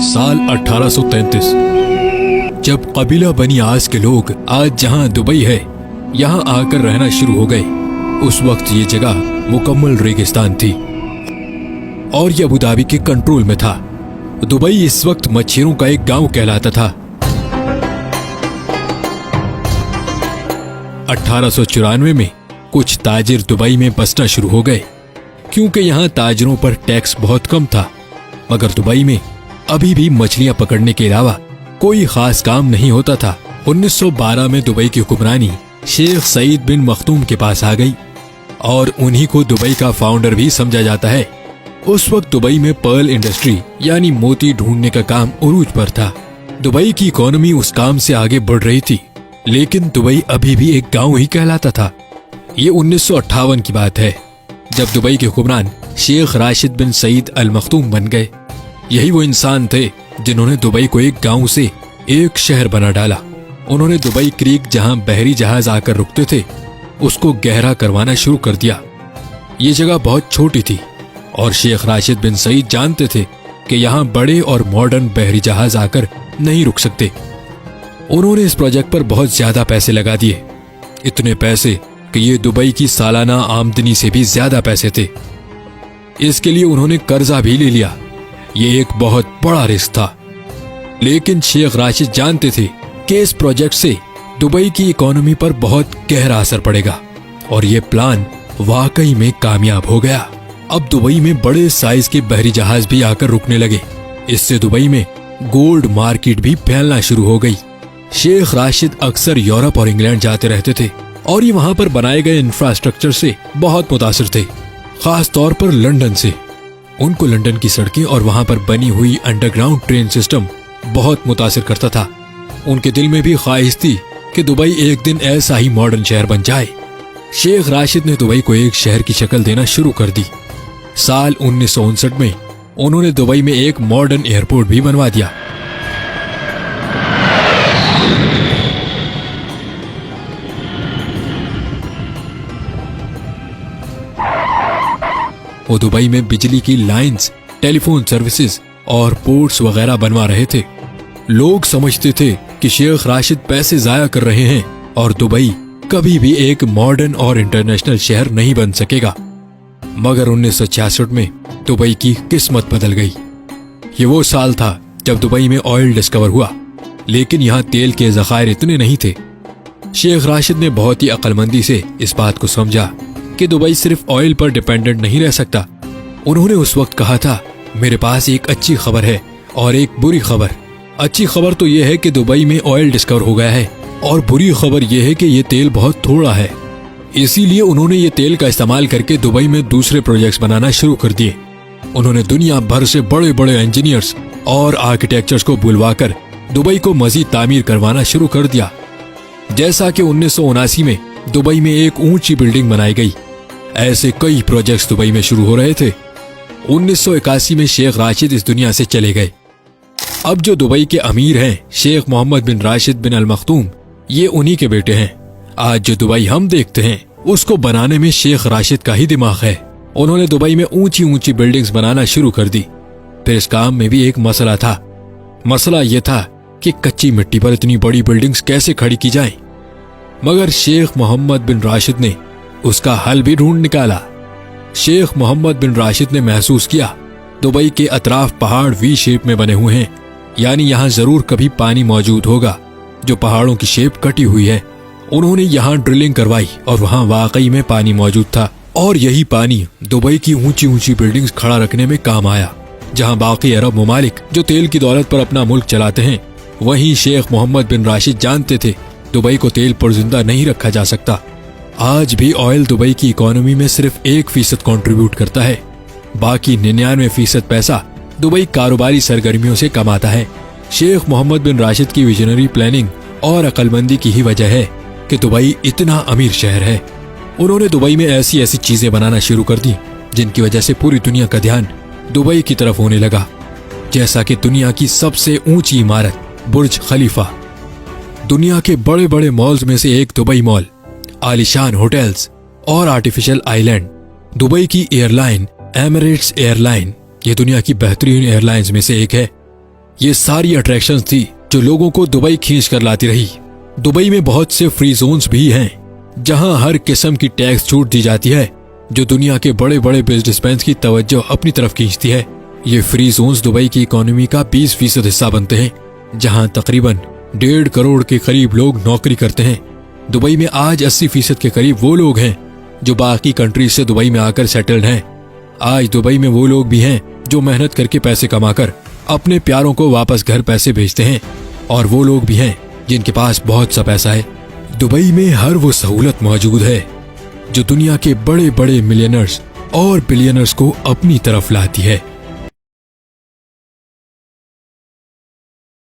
साल 1833। जब कबीला बनी आस के लोग आज जहां दुबई है यहां आकर रहना शुरू हो गए, उस वक्त ये जगह मुकम्मल रेगिस्तान थी और ये अबू धाबी के कंट्रोल में था। दुबई इस वक्त मच्छरों का एक गांव कहलाता था। 1894 में कुछ ताजिर दुबई में बसना शुरू हो गए क्योंकि यहाँ ताजिरों पर टैक्स बहुत कम था। मगर दुबई में अभी भी मछलियां पकड़ने के अलावा कोई खास काम नहीं होता था। 1912 में दुबई की हुक्मरानी शेख सईद बिन मखदूम के पास आ गई और उन्हीं को दुबई का फाउंडर भी समझा जाता है। उस वक्त दुबई में पर्ल इंडस्ट्री यानी मोती ढूंढने का काम उरूज पर था। दुबई की इकोनॉमी उस काम से आगे बढ़ रही थी, लेकिन दुबई अभी भी एक गांव ही कहलाता था। ये 1958 की बात है जब दुबई के हुक्मरान शेख राशिद बिन सईद अल मखदूम बन गए। यही वो इंसान थे जिन्होंने दुबई को एक गांव से एक शहर बना डाला। उन्होंने दुबई क्रीक जहां बहरी जहाज आकर रुकते थे उसको गहरा करवाना शुरू कर दिया। ये जगह बहुत छोटी थी और शेख राशिद बिन सईद जानते थे कि यहाँ बड़े और मॉडर्न बहरी जहाज आकर नहीं रुक सकते। उन्होंने इस प्रोजेक्ट पर बहुत ज्यादा पैसे लगा दिए, इतने पैसे कि ये दुबई की सालाना आमदनी से भी ज्यादा पैसे थे। इसके लिए उन्होंने कर्जा भी ले लिया। ये एक बहुत बड़ा रिस्क था, लेकिन शेख राशिद जानते थे कि इस प्रोजेक्ट से दुबई की इकोनॉमी पर बहुत गहरा असर पड़ेगा और ये प्लान वाकई में कामयाब हो गया। अब दुबई में बड़े साइज के बहरी जहाज भी आकर रुकने लगे। इससे दुबई में गोल्ड मार्केट भी फैलना शुरू हो गई। शेख राशिद अक्सर यूरोप और इंग्लैंड जाते रहते थे और ये वहां पर बनाए गए इंफ्रास्ट्रक्चर से बहुत मुतासिर थे, खास तौर पर लंदन से। उनको लंदन की सड़कें और वहां पर बनी हुई अंडरग्राउंड ट्रेन सिस्टम बहुत मुतासिर करता था। उनके दिल में भी ख्वाहिश थी कि दुबई एक दिन ऐसा ही मॉडर्न शहर बन जाए। शेख राशिद ने दुबई को एक शहर की शक्ल देना शुरू कर दी। साल 1959 में उन्होंने दुबई में एक मॉडर्न एयरपोर्ट भी बनवा दिया। वो दुबई में बिजली की लाइंस, टेलीफोन सर्विसेज और पोर्ट्स वगैरह बनवा रहे थे। लोग समझते थे कि शेख राशिद पैसे जाया कर रहे हैं और दुबई कभी भी एक मॉडर्न और इंटरनेशनल शहर नहीं बन सकेगा। मगर 1966 में दुबई की किस्मत बदल गई। ये वो साल था जब दुबई में ऑयल डिस्कवर हुआ, लेकिन यहाँ तेल के ज़खायर इतने नहीं थे। शेख राशिद ने बहुत ही अक्लमंदी से इस बात को समझा कि दुबई सिर्फ ऑयल पर डिपेंडेंट नहीं रह सकता। उन्होंने उस वक्त कहा था, मेरे पास एक अच्छी खबर है और एक बुरी खबर। अच्छी खबर तो यह है कि दुबई में ऑयल डिस्कवर हो गया है और बुरी खबर यह है कि ये तेल बहुत थोड़ा है। इसीलिए उन्होंने ये तेल का इस्तेमाल करके दुबई में दूसरे प्रोजेक्ट्स बनाना शुरू कर दिए। उन्होंने दुनिया भर से बड़े बड़े इंजीनियर्स और आर्किटेक्चर्स को बुलवाकर दुबई को मजीद तामीर करवाना शुरू कर दिया। जैसा कि 1979 में दुबई में एक ऊंची बिल्डिंग बनाई गई, ऐसे कई प्रोजेक्ट्स दुबई में शुरू हो रहे थे। 1981 में शेख राशिद इस दुनिया से चले गए। अब जो दुबई के अमीर हैं शेख मोहम्मद बिन राशिद बिन अल मखदूम, ये उन्हीं के बेटे हैं। आज जो दुबई हम देखते हैं उसको बनाने में शेख राशिद का ही दिमाग है। उन्होंने दुबई में ऊंची ऊंची बिल्डिंग्स बनाना शुरू कर दी। फिर इस काम में भी एक मसला था। मसला यह था कि कच्ची मिट्टी पर इतनी बड़ी बिल्डिंग्स कैसे खड़ी की जाएं। मगर शेख मोहम्मद बिन राशिद ने उसका हल भी ढूंढ निकाला। शेख मोहम्मद बिन राशिद ने महसूस किया दुबई के अतराफ पहाड़ वी शेप में बने हुए हैं, यानी यहाँ जरूर कभी पानी मौजूद होगा जो पहाड़ों की शेप कटी हुई है। उन्होंने यहाँ ड्रिलिंग करवाई और वहाँ वाकई में पानी मौजूद था और यही पानी दुबई की ऊंची ऊंची बिल्डिंग्स खड़ा रखने में काम आया। जहाँ बाकी अरब ममालिक जो तेल की दौलत पर अपना मुल्क चलाते हैं, वहीं शेख मोहम्मद बिन राशिद जानते थे दुबई को तेल पर जिंदा नहीं रखा जा सकता। आज भी ऑयल दुबई की इकोनॉमी में सिर्फ 1% कंट्रीब्यूट करता है, बाकी 99% पैसा दुबई कारोबारी सरगर्मियों से कमाता है। शेख मोहम्मद बिन राशिद की विजनरी प्लानिंग और अक्लमंदी की ही वजह है कि दुबई इतना अमीर शहर है। उन्होंने दुबई में ऐसी ऐसी चीजें बनाना शुरू कर दी जिनकी वजह से पूरी दुनिया का ध्यान दुबई की तरफ होने लगा, जैसा कि दुनिया की सबसे ऊंची इमारत बुर्ज खलीफा, दुनिया के बड़े बड़े मॉल्स में से एक दुबई मॉल, आलीशान होटल्स और आर्टिफिशियल आइलैंड। दुबई की एयरलाइन एमिरेट्स एयरलाइन, ये दुनिया की बेहतरीन एयरलाइंस में से एक है। ये सारी अट्रैक्शंस थी जो लोगों को दुबई खींच कर लाती रही। दुबई में बहुत से फ्री जोन्स भी हैं जहां हर किस्म की टैक्स छूट दी जाती है, जो दुनिया के बड़े बड़े बिजनेसमैन की तवज्जो अपनी तरफ खींचती है। ये फ्री जोन्स दुबई की इकोनॉमी का 20% हिस्सा बनते हैं, जहां तकरीबन 1.5 करोड़ के करीब लोग नौकरी करते हैं। दुबई में आज 80% के करीब वो लोग हैं जो बाकी कंट्रीज से दुबई में आकर सेटल्ड हैं। आज दुबई में वो लोग भी हैं जो मेहनत करके पैसे कमाकर अपने प्यारों को वापस घर पैसे भेजते हैं, और वो लोग भी हैं जिनके पास बहुत सा पैसा है। दुबई में हर वो सहूलत मौजूद है जो दुनिया के बड़े बड़े मिलियनर्स और बिलियनर्स को अपनी तरफ लाती है।